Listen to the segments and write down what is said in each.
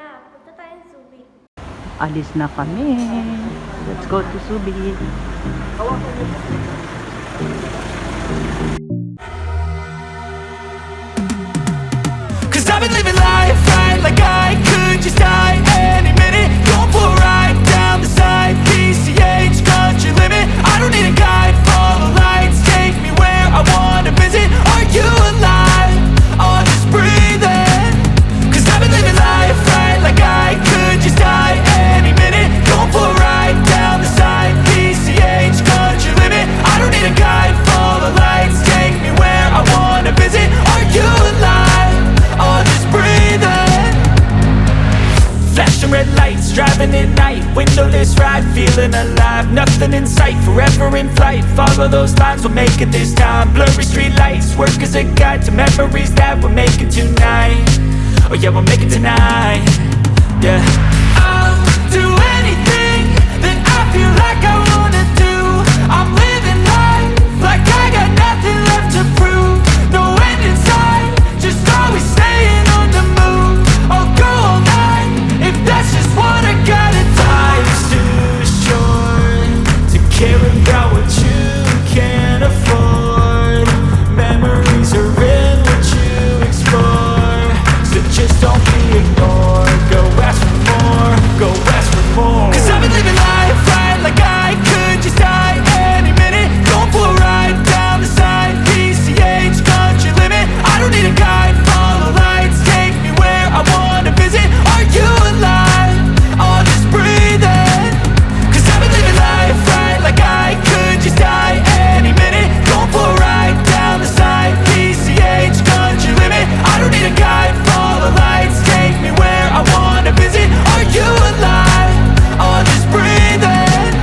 na. Punta tayong Subic. Alis na kami. Let's go to Subic. Cause I've been living life right like I could just die any minute. Going for a ride down the side, PCH country limit. I don't need a guide, follow lights, take me where I wanna visit. Are you alive? Or just breathing? Cause I've been living life right like I could just die any minute. Going for a ride down the side, PCH country limit. I don't need a guide, follow lights, take me where I wanna visit. Are you alive? Or just breathing? Flashing red lights, driving at night, windowless ride, feeling alive. Nothing in sight, forever in flight. Follow those lines, we'll make it this time. Blurry street lights, work as a guide to memories that we're making tonight. Oh yeah, we'll make it tonight. Yeah. I'll do anything that I feel like I wanna do. I'm living life like I got nothing left to prove. No end in sight, just always staying on the move. I'll go all night if that's just what I gotta do. Life's too short to care about what you can't afford. Memories are in what you explore, so just don't be ignored. Go ask for more, go ask for more. Cause I've been living life right like I could just die any minute. Going for a ride down the side, PCH country limit. I don't need a guide, follow lights, take me where I wanna visit. Are you alive? Or just breathing? Cause I've been living life right like I could just die any minute. Going for a ride down the side, PCH country limit. I don't need a guide, follow lights, take me where I wanna visit. Are you alive? Or just breathing?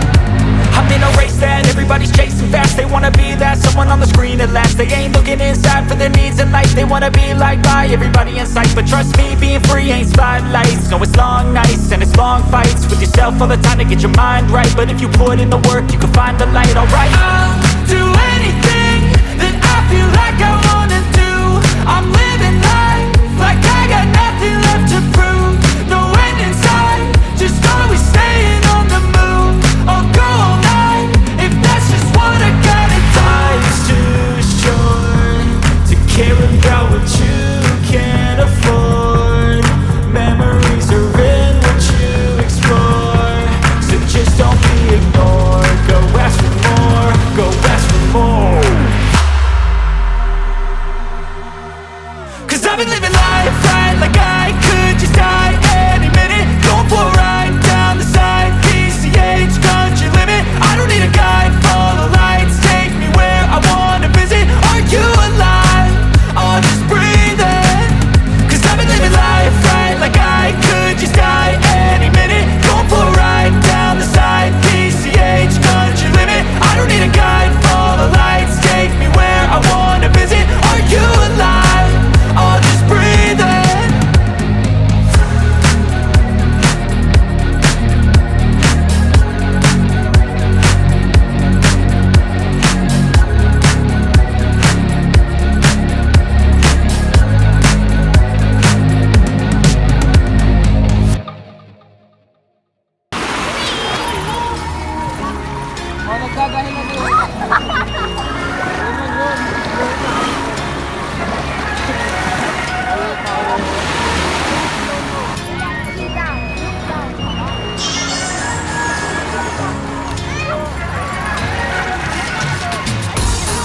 I'm in a race that everybody's chasing fast. They wanna be that someone on the screen at last. They ain't looking inside for their needs in life. They wanna be liked by everybody in sight. But trust me, being free ain't spotlights. No, it's long nights and it's long fights with yourself all the time to get your mind right. But if you put in the work, you can find the light, alright. I'll do anything that I feel like I wanna do. I'm living life like I got nothing left to prove. No end in sight, just always staying on the move. I'll go all night if that's just what I gotta do. Life's too short to care about what you can't afford. Memories are in what you explore, so just don't be ignored. Go ask for more, go ask for more. Cause I've been living life right like I could just die any minute. Going for a ride down the side, PCH country limit. I don't need a guide, follow lights, take me where I wanna visit. Are you alive? Or just breathing? Cause I've been living life right like I could just die any minute. Going for a ride down the side, PCH country limit. I don't need a guide, follow lights, take me where I wanna visit. Are you alive? Or just breathing?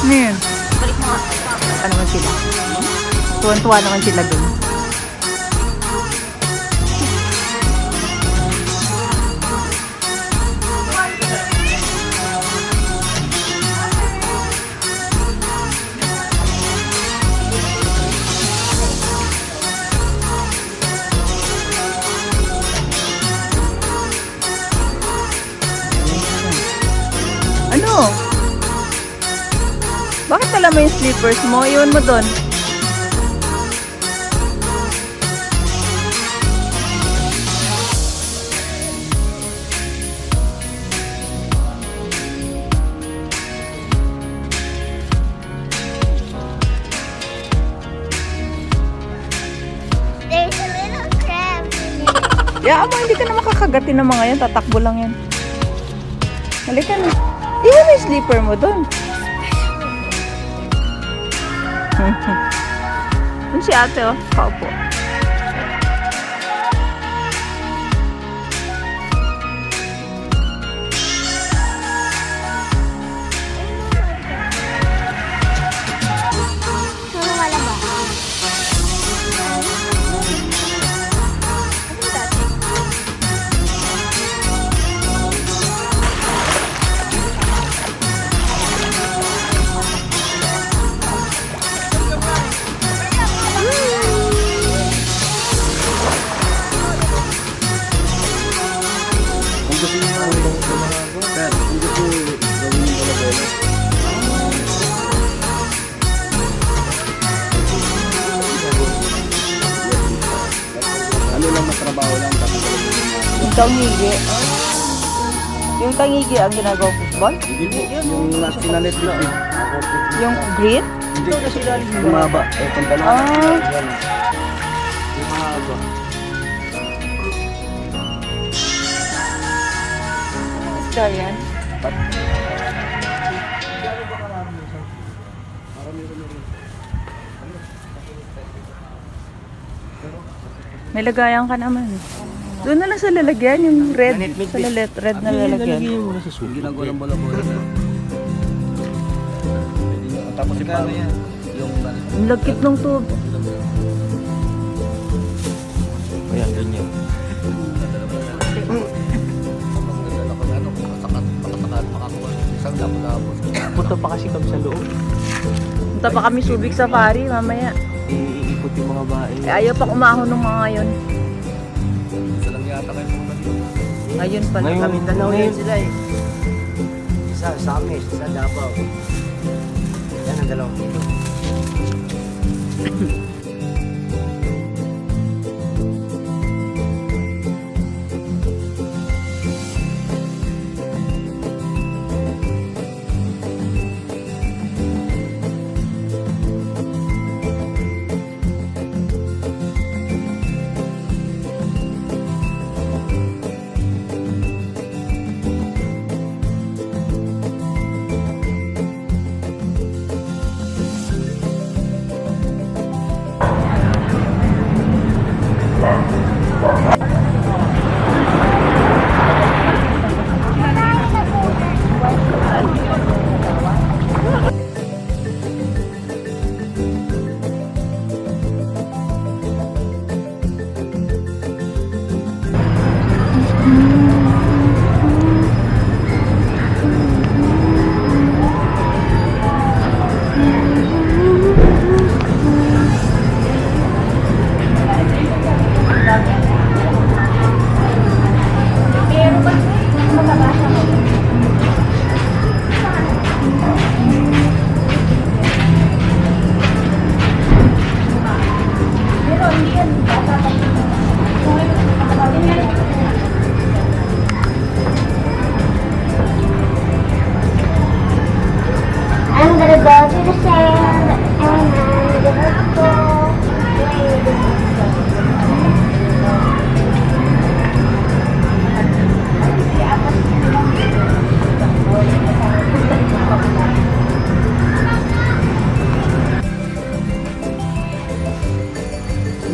Ngayon, ano naman sila? Tuwan-tuwa naman sila dun. Ano? Bakit alam mo yung slippers mo? Iwan mo doon. There's a little crab in it. Ya, mo, hindi ka na makakagatin ng mga yan. Tatakbo lang yan. Halika na. Iwan mo yung sleeper mo doon. Yun si ate, oh. Kaupo. Yung tangigi. Yung tangigi ang ginagawa football? Yung sinalit liquid. Yung green? Hindi. Bumaba. Bumaba. Isda yan. May lagayan ka naman. Doon na lang sa lalagyan, yung red. Sa red na lalagyan. Ginagawa ng bola-bola. Tapos ikaw yan. Ang lagkit ng tub. Ayan, ganyan. Punta pa kasi kami sa loob. Punta pa kami Subic Safari mamaya. Iikot yung mga bae. Ayaw pa umahon ng mga yun. Isa lang yata kayo muna dito. Ngayon pala. Kami dalawa yun sila eh. Isa sa Ames, isa Davao. Yan ang dalawang kilo. I'm gonna go to the sand and I'm gonna go play with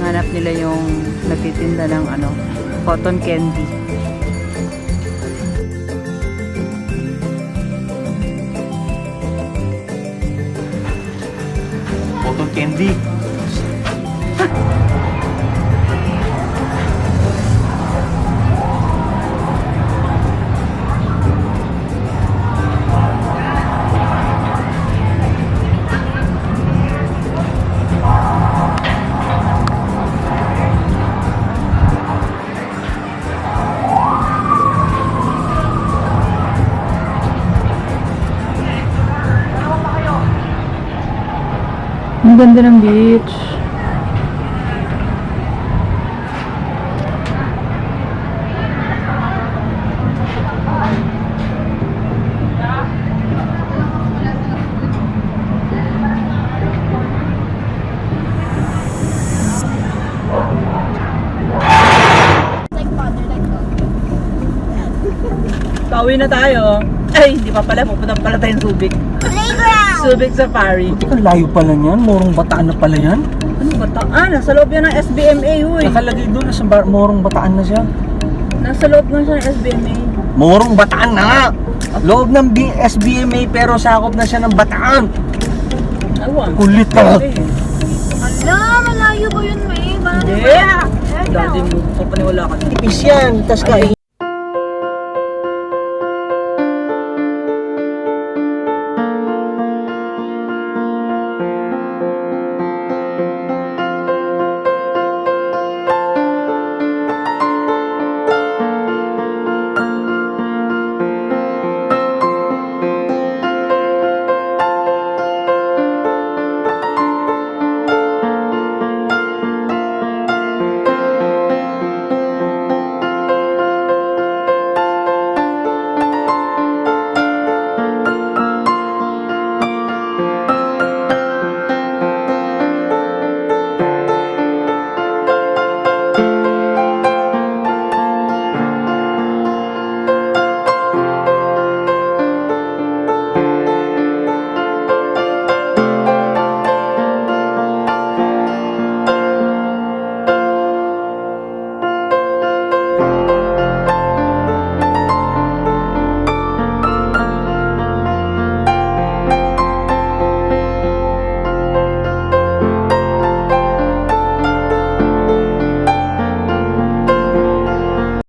Hanap nila yung nagtitinda ng cotton candy. Cotton candy. Ang ganda ng beach. Pauwi na tayo. Ay, hindi pa pala. Pupunta pala tayong Subic. Playground! Subic Safari. Buti ang layo pala niyan. Morong Bataan na pala yan. Ano ba ta? Ah, nasa loob yan ng SBMA, huy. Nakalagay doon, nasa Morong Bataan na siya. Nasa loob nga siya ng SBMA. Morong Bataan na nga! Loob ng SBMA pero sakop na siya ng Bataan. Awan. Kulit ka! Ala, malayo ba yun, May? Hindi. Dati mo, kapaniwala ka. Tipis yan, tas kainin